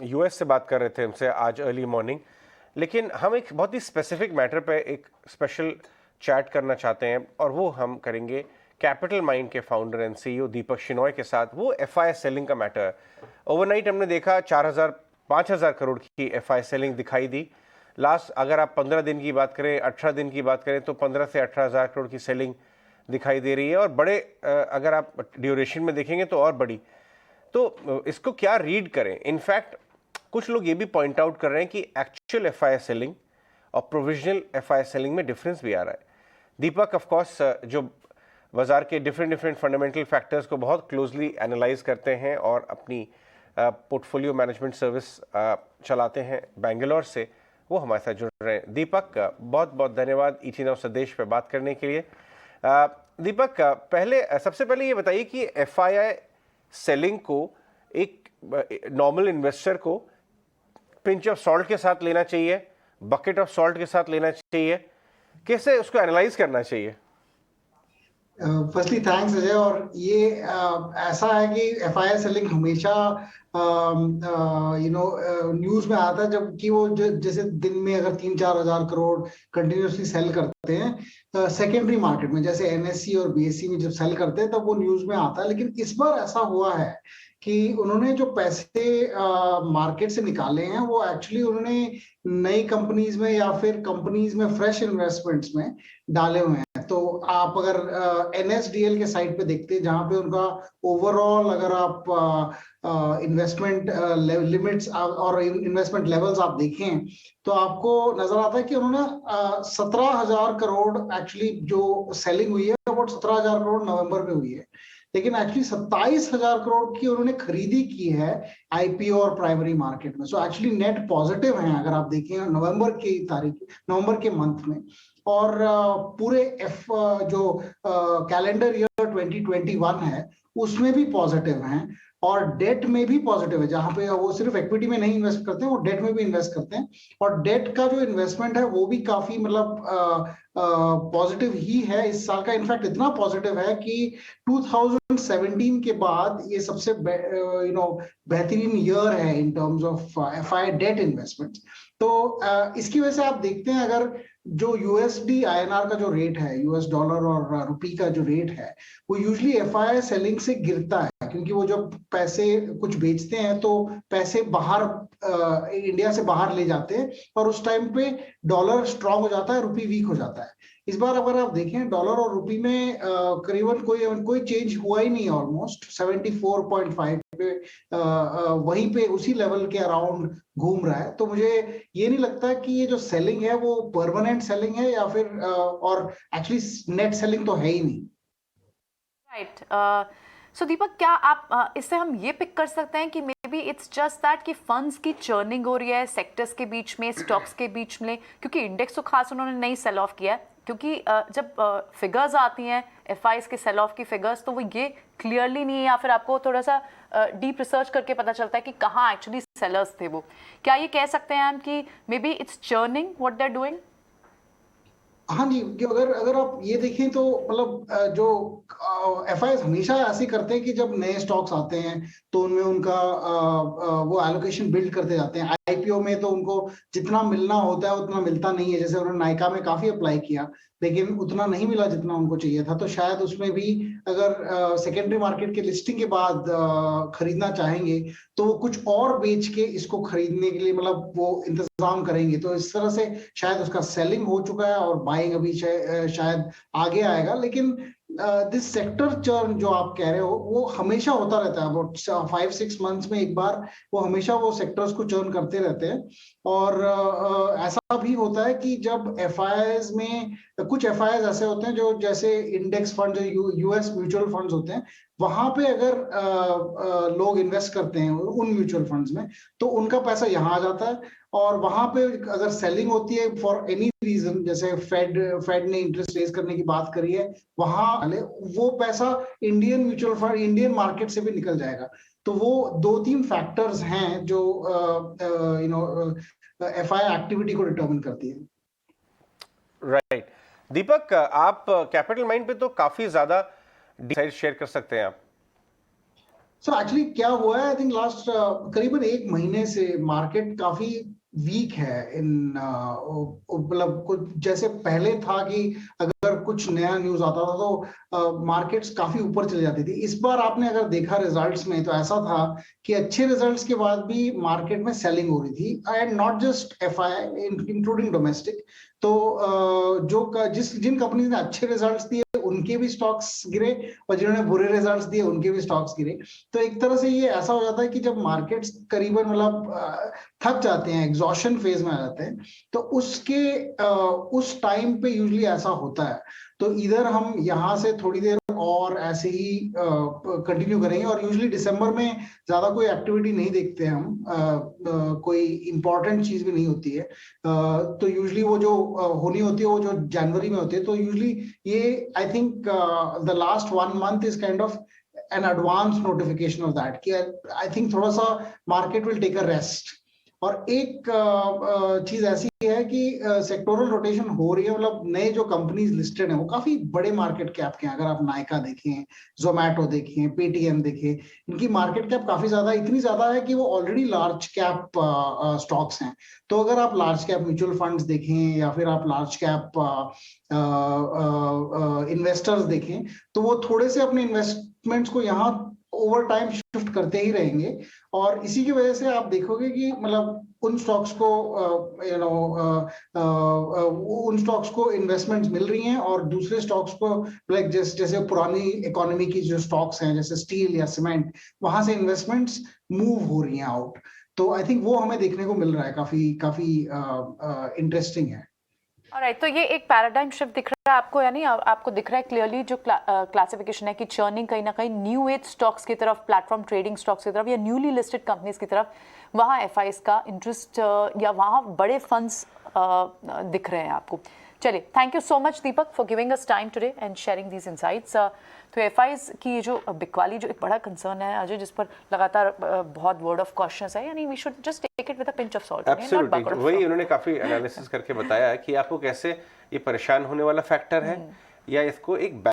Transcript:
US से बात कर रहे थे हमसे आज अर्ली मॉर्निंग, लेकिन हम एक बहुत ही स्पेसिफिक मैटर पे एक स्पेशल चैट करना चाहते हैं और वो हम करेंगे कैपिटल माइंड के फाउंडर एंड सीईओ दीपक शिनॉय के साथ। वो एफआई सेलिंग का मैटर है। ओवरनाइट हमने देखा 4,000 5,000 करोड़ की एफआई सेलिंग दिखाई दी। लास्ट अगर आप 15 दिन की बात करें, 18 दिन की बात करें तो 15 से 18,000 करोड़ की सेलिंग दिखाई दे रही है और बड़े अगर आप ड्यूरेशन में देखेंगे तो और बड़ी। तो इसको क्या रीड करें? इनफैक्ट कुछ लोग ये भी पॉइंट आउट कर रहे हैं कि एक्चुअल एफआई सेलिंग और प्रोविजनल एफआई सेलिंग में डिफरेंस भी आ रहा है। दीपक ऑफ कोर्स जो बाजार के डिफरेंट फंडामेंटल फैक्टर्स को बहुत क्लोजली एनालाइज करते हैं और अपनी पोर्टफोलियो मैनेजमेंट सर्विस चलाते हैं बेंगलोर से, वो हमारे साथ जुड़ रहे हैं। दीपक, बहुत बहुत धन्यवाद ET Now संदेश पे बात करने के लिए। दीपक, सबसे पहले ये बताइए कि एफआई सेलिंग को एक नॉर्मल इन्वेस्टर को पिंच ऑफ सॉल्ट के साथ लेना चाहिए, बकेट ऑफ सॉल्ट के साथ लेना चाहिए, कैसे उसको एनालाइज करना चाहिए? Firstly thanks Ajay. और ये ऐसा है कि एफआईआई सेलिंग हमेशा न्यूज में आता है, जबकि वो जैसे दिन में अगर 3-4 हजार करोड़ कंटिन्यूसली सेल करते हैं सेकेंडरी मार्केट में, जैसे एनएससी और बीएससी में जब सेल करते हैं तब वो न्यूज में आता है। लेकिन इस बार ऐसा हुआ है कि उन्होंने जो पैसे मार्केट से निकाले हैं वो एक्चुअली उन्होंने नई कंपनीज में या फिर कंपनीज में फ्रेश इन्वेस्टमेंट्स में डाले हुए हैं। तो आप अगर एनएसडीएल के साइट पे देखते हैं, जहां पे उनका ओवरऑल अगर आप इन्वेस्टमेंट लिमिट्स और इन्वेस्टमेंट लेवल्स आप देखें तो आपको नजर आता है कि उन्होंने 17,000 करोड़ एक्चुअली जो सेलिंग हुई है वो 17,000 करोड़ नवंबर में हुई है। लेकिन एक्चुअली 27,000 करोड़ की उन्होंने खरीदी की है आईपीओ और प्राइमरी मार्केट में। सो एक्चुअली नेट पॉजिटिव है अगर आप देखें नवंबर के मंथ में। और पूरे जो कैलेंडर ईयर 2021 है उसमें भी पॉजिटिव हैं और डेट में भी पॉजिटिव है, जहां पे वो सिर्फ इक्विटी में नहीं इन्वेस्ट करते हैं, वो डेट में भी इन्वेस्ट करते हैं। और डेट का जो इन्वेस्टमेंट है वो भी काफी मतलब पॉजिटिव ही है इस साल का। इनफैक्ट इतना पॉजिटिव है कि 2017 के बाद ये सबसे बेहतरीन ईयर है in terms of FI debt investment. तो इसकी वजह से आप देखते हैं अगर जो यूएसडी आईएनआर का जो रेट है, यूएस डॉलर और रुपी का जो रेट है, वो यूजुअली एफआई सेलिंग से गिरता है, क्योंकि वो जब पैसे कुछ बेचते हैं तो पैसे बाहर इंडिया से बाहर ले जाते हैं और उस टाइम पे डॉलर स्ट्रांग हो जाता है, रुपी वीक हो जाता है। इस बार अगर आप देखें डॉलर और रुपी में करीबन कोई चेंज हुआ ही नहीं है, ऑलमोस्ट 74.5 पे वहीं पे उसी लेवल के अराउंड घूम रहा है। तो मुझे ये नहीं लगता कि ये जो सेलिंग है वो परमानेंट सेलिंग है या फिर और एक्चुअली नेट सेलिंग तो है ही नहीं। राइट। सो दीपक, क्या आप इससे हम ये पिक कर सकते हैं कि may be it's just that कि फंड्स की चर्निंग हो रही है सेक्टर्स के बीच में, स्टॉक्स के बीच में, क्योंकि इंडेक्स तो खास उन्होंने नहीं सेल ऑफ किया है, क्योंकि जब फिगर्स आती हैं एफआईज के सेल ऑफ की फिगर्स तो वो ये क्लियरली नहीं है, या फिर आपको थोड़ा सा डीप रिसर्च करके पता चलता है कि कहाँ एक्चुअली सेलर्स थे वो। क्या ये कह सकते हैं हम कि may be it's churning what they are doing? हाँ जी, अगर आप ये देखें तो मतलब जो एफआईएस हमेशा ऐसे करते हैं कि जब नए स्टॉक्स आते हैं तो उनमें उनका वो एलोकेशन बिल्ड करते जाते हैं। आईपीओ में तो उनको जितना मिलना होता है उतना मिलता नहीं है। जैसे उन्होंने नायका में काफी अप्लाई किया लेकिन उतना नहीं मिला जितना उनको चाहिए था। तो शायद उसमें भी अगर सेकेंडरी मार्केट के लिस्टिंग के बाद खरीदना चाहेंगे तो वो कुछ और बेच के इसको खरीदने के लिए मतलब वो इंतजाम करेंगे। तो इस तरह से शायद उसका सेलिंग हो चुका है और बाइंग अभी शायद आगे आएगा। लेकिन दिस सेक्टर चर्न जो आप कह रहे हो वो हमेशा होता रहता है, अबाउट 5-6 मंथ्स में एक बार वो हमेशा वो सेक्टर्स को चर्न करते रहते हैं। और ऐसा भी होता है कि जब एफआईआईज में कुछ एफआईआईज ऐसे होते हैं जो जैसे इंडेक्स फंड जो यूएस म्यूचुअल फंड्स होते हैं, वहां पे अगर लोग इन्वेस्ट करते हैं उन म्यूचुअल फंड्स में तो उनका पैसा यहाँ आ जाता है। और वहां पे अगर सेलिंग होती है फॉर एनी रीजन, जैसे फेड ने इंटरेस्ट रेज करने की बात करी है, वहां वो पैसा Indian mutual fund Indian market से भी निकल जाएगा। तो वो 2-3 फैक्टर्स हैं जो एफआई एक्टिविटी को डिटरमिन करती है। राइट। दीपक, आप कैपिटल माइंड पे तो काफी ज्यादा डिसाइड शेयर कर सकते हैं आप। सो एक्चुअली क्या हुआ है, आई थिंक लास्ट करीबन 1 महीने से मार्केट काफी वीक है इन मतलब कुछ जैसे पहले था कि अगर कुछ नया न्यूज आता था तो मार्केट्स काफी ऊपर चली जाती थी। इस बार आपने अगर देखा रिजल्ट्स में तो ऐसा था कि अच्छे रिजल्ट्स के बाद भी मार्केट में सेलिंग हो रही थी, and not just FI including domestic. तो जिन कंपनी ने अच्छे रिजल्ट्स दिए उनके भी स्टॉक्स गिरे, और जिन्होंने बुरे रिजल्ट्स दिए उनके भी स्टॉक्स गिरे। तो एक तरह से ये ऐसा हो जाता है कि जब मार्केट्स करीबन मतलब थक जाते हैं, एग्जॉशन फेज में आ जाते हैं, तो उस टाइम पे यूजुअली ऐसा होता है। तो इधर हम यहाँ से थोड़ी देर और ऐसे ही कंटिन्यू करेंगे, और यूजुअली दिसंबर में ज्यादा कोई एक्टिविटी नहीं देखते हम, कोई इंपॉर्टेंट चीज भी नहीं होती है। तो यूजुअली वो जो होनी होती है वो जो जनवरी में होती है। तो यूजुअली ये I think the last 1 month is kind of an advance notification of that कि I think थोड़ा सा market will take a rest। और एक चीज ऐसी है कि सेक्टोरल रोटेशन हो रही है, मतलब नए जो कंपनीज लिस्टेड हैं वो काफी बड़े मार्केट कैप के हैं। अगर आप नायका देखें, जोमैटो देखें, पेटीएम देखें, इनकी मार्केट कैप काफी ज्यादा, इतनी ज्यादा है कि वो ऑलरेडी लार्ज कैप स्टॉक्स हैं। तो अगर आप लार्ज कैप म्यूचुअल फंड्स देखें या फिर आप लार्ज कैप इन्वेस्टर्स देखें, तो वो थोड़े से अपने इन्वेस्टमेंट्स को यहाँ ओवर टाइम शिफ्ट करते ही रहेंगे। और इसी की वजह से आप देखोगे कि मतलब उन स्टॉक्स को उन स्टॉक्स को इन्वेस्टमेंट्स मिल रही हैं, और दूसरे स्टॉक्स को लाइक जैसे पुरानी इकोनॉमी की जो स्टॉक्स हैं जैसे स्टील या सीमेंट, वहां से इन्वेस्टमेंट्स मूव हो रही हैं आउट। तो आई थिंक वो हमें देखने को मिल रहा है, काफी इंटरेस्टिंग है। ऑलराइट, तो ये एक पैराडाइम शिफ्ट दिख रहा है आपको, यानी आपको दिख रहा है क्लियरली जो क्लासिफिकेशन है कि चर्निंग कहीं ना कहीं न्यू एज स्टॉक्स की तरफ, प्लेटफॉर्म ट्रेडिंग स्टॉक्स की तरफ या न्यूली लिस्टेड कंपनीज की तरफ, वहाँ एफआईज का इंटरेस्ट या वहाँ बड़े फंड्स दिख रहे हैं आपको। चलिए, thank you so much Deepak for giving us time today and sharing these insights. तो एफआईज की ये जो बिकवाली जो एक बड़ा कंसर्न है अजय, जिस पर लगातार बहुत वर्ड ऑफ कॉशंस है, यानी we should just take it with a pinch of salt. Absolutely, वही उन्होंने काफी एनालिसिस करके बताया कि आपको कैसे ये परेशान होने वाला फैक्टर है या इसको एक